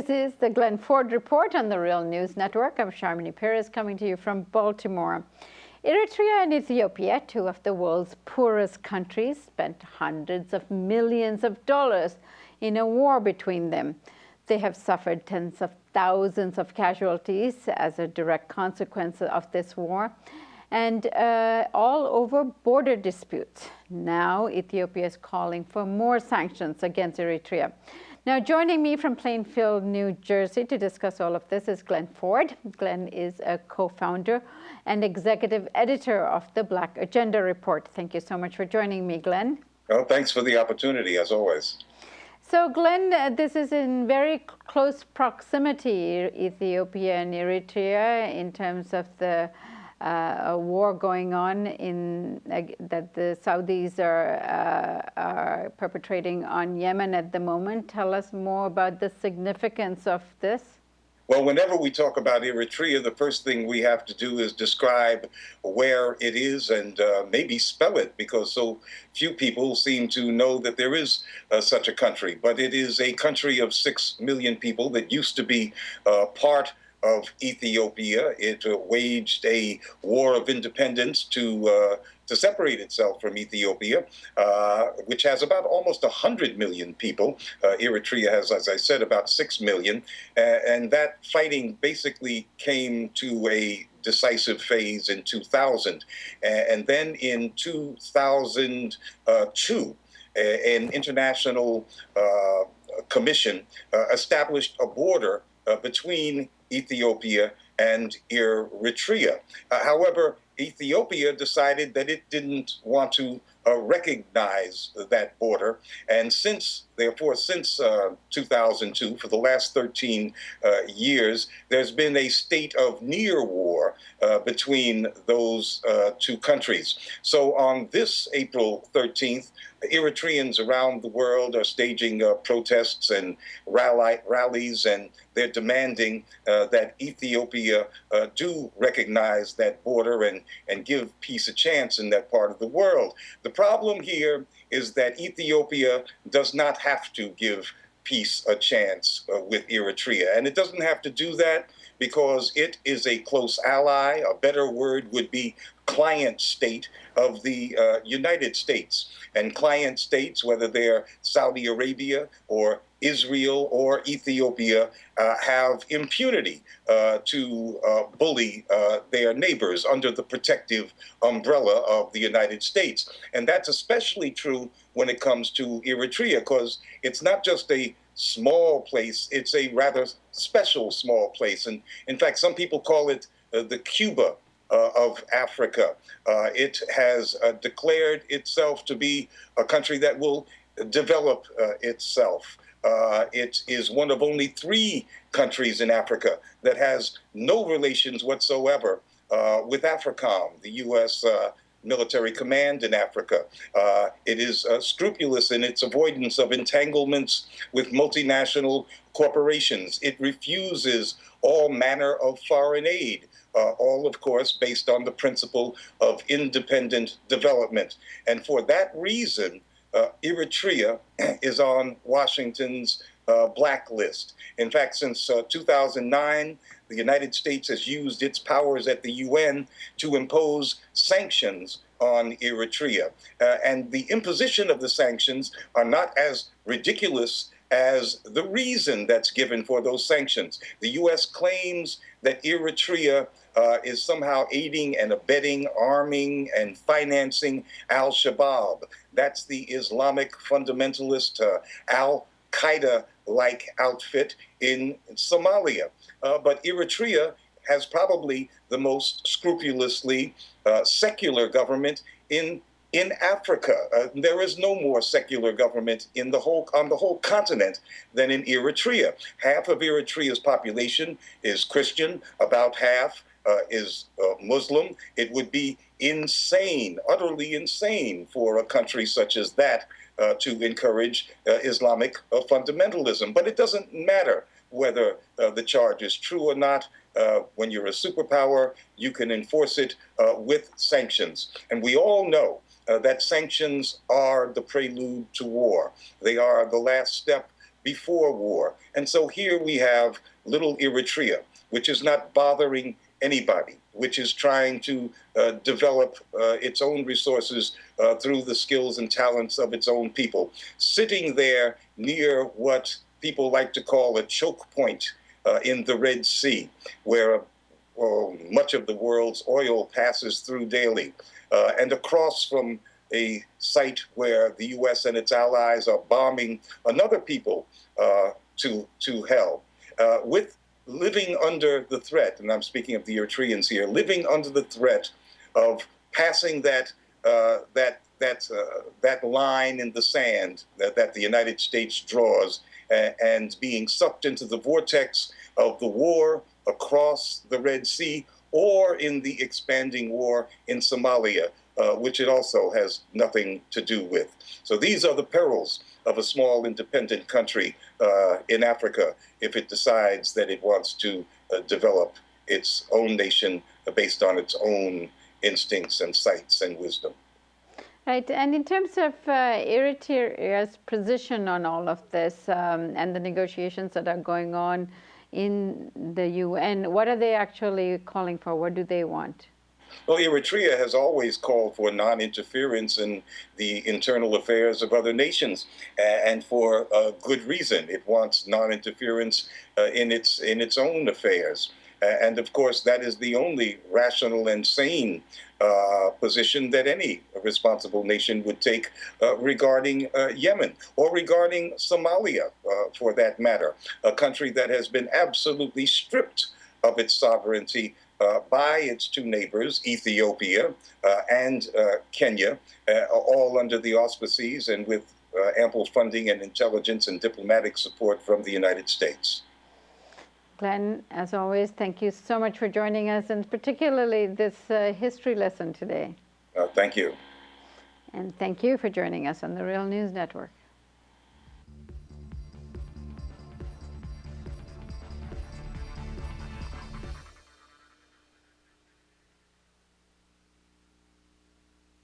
This is the Glen Report on the Real News Network. I'm Sharmini Perez coming to you from Baltimore. Eritrea and Ethiopia, two of the world's poorest countries, spent hundreds of millions of dollars in a war between them. They have suffered tens of thousands of casualties as a direct consequence of this war, and all over border disputes. Now Ethiopia is calling for more sanctions against Eritrea. Now, joining me from Plainfield, New Jersey, to discuss all of this is Glen Ford. Glen is a co-founder and executive editor of the Black Agenda Report. Thank you so much for joining me, Glen. Well, thanks for the opportunity, as always. So, Glen, this is in very close proximity, Ethiopia and Eritrea, in terms of the a war going on that the Saudis are perpetrating on Yemen at the moment. Tell us more about the significance of this. Well, whenever we talk about Eritrea, the first thing we have to do is describe where it is and maybe spell it, because so few people seem to know that there is such a country. But it is a country of 6 million people that used to be part of Ethiopia. It waged a war of independence to separate itself from Ethiopia, which has about almost 100 million people. Eritrea has, as I said, about 6 million. And that fighting basically came to a decisive phase in 2000. And then in 2002, an international commission established a border between Ethiopia and Eritrea. However, Ethiopia decided that it didn't want to recognize that border, and since 2002, for the last 13 years, there's been a state of near war between those two countries. So on this April 13th, Eritreans around the world are staging protests and rallies, and they're demanding that Ethiopia do recognize that border and give peace a chance in that part of the world. The problem here is that Ethiopia does not have to give peace a chance with Eritrea. And it doesn't have to do that because it is a close ally. A better word would be client state of the United States. And client states, whether they're Saudi Arabia or Israel or Ethiopia, have impunity to bully their neighbors under the protective umbrella of the United States. And that's especially true when it comes to Eritrea, because it's not just a small place, it's a rather special small place. And in fact, some people call it the Cuba of Africa. It has declared itself to be a country that will develop itself. It is one of only 3 countries in Africa that has no relations whatsoever with AFRICOM, the U.S. military command in Africa. It is scrupulous in its avoidance of entanglements with multinational corporations. It refuses all manner of foreign aid, all, of course, based on the principle of independent development. And for that reason, Eritrea is on Washington's blacklist. In fact, since 2009, the United States has used its powers at the UN to impose sanctions on Eritrea. And the imposition of the sanctions are not as ridiculous as the reason that's given for those sanctions. The U.S. claims that Eritrea is somehow aiding and abetting, arming and financing al-Shabaab. That's the Islamic fundamentalist al-Qaeda-like outfit in Somalia. But Eritrea has probably the most scrupulously secular government in Africa. There is no more secular government on the whole continent than in Eritrea. Half of Eritrea's population is Christian, about half is Muslim. It would be insane, utterly insane, for a country such as that to encourage Islamic fundamentalism. But it doesn't matter whether the charge is true or not. When you're a superpower, you can enforce it with sanctions. And we all know that sanctions are the prelude to war. They are the last step before war. And so here we have little Eritrea, which is not bothering anybody, which is trying to develop its own resources through the skills and talents of its own people, sitting there near what people like to call a choke point in the Red Sea, where much of the world's oil passes through daily, and across from a site where the U.S. and its allies are bombing another people to hell, with living under the threat, and I'm speaking of the Eritreans here, living under the threat of passing that line in the sand that the United States draws, and being sucked into the vortex of the war across the Red Sea, or in the expanding war in Somalia, which it also has nothing to do with. So these are the perils of a small independent country in Africa if it decides that it wants to develop its own nation based on its own instincts and sights and wisdom. Right, and in terms of Eritrea's position on all of this and the negotiations that are going on in the UN, what are they actually calling for? What do they want? Well, Eritrea has always called for non-interference in the internal affairs of other nations, and for good reason. It wants non-interference in its own affairs. And of course, that is the only rational and sane position that any responsible nation would take regarding Yemen, or regarding Somalia, for that matter, a country that has been absolutely stripped of its sovereignty by its two neighbors, Ethiopia and Kenya, all under the auspices and with ample funding and intelligence and diplomatic support from the United States. Glen, as always, thank you so much for joining us, and particularly this history lesson today. Thank you. And thank you for joining us on the Real News Network.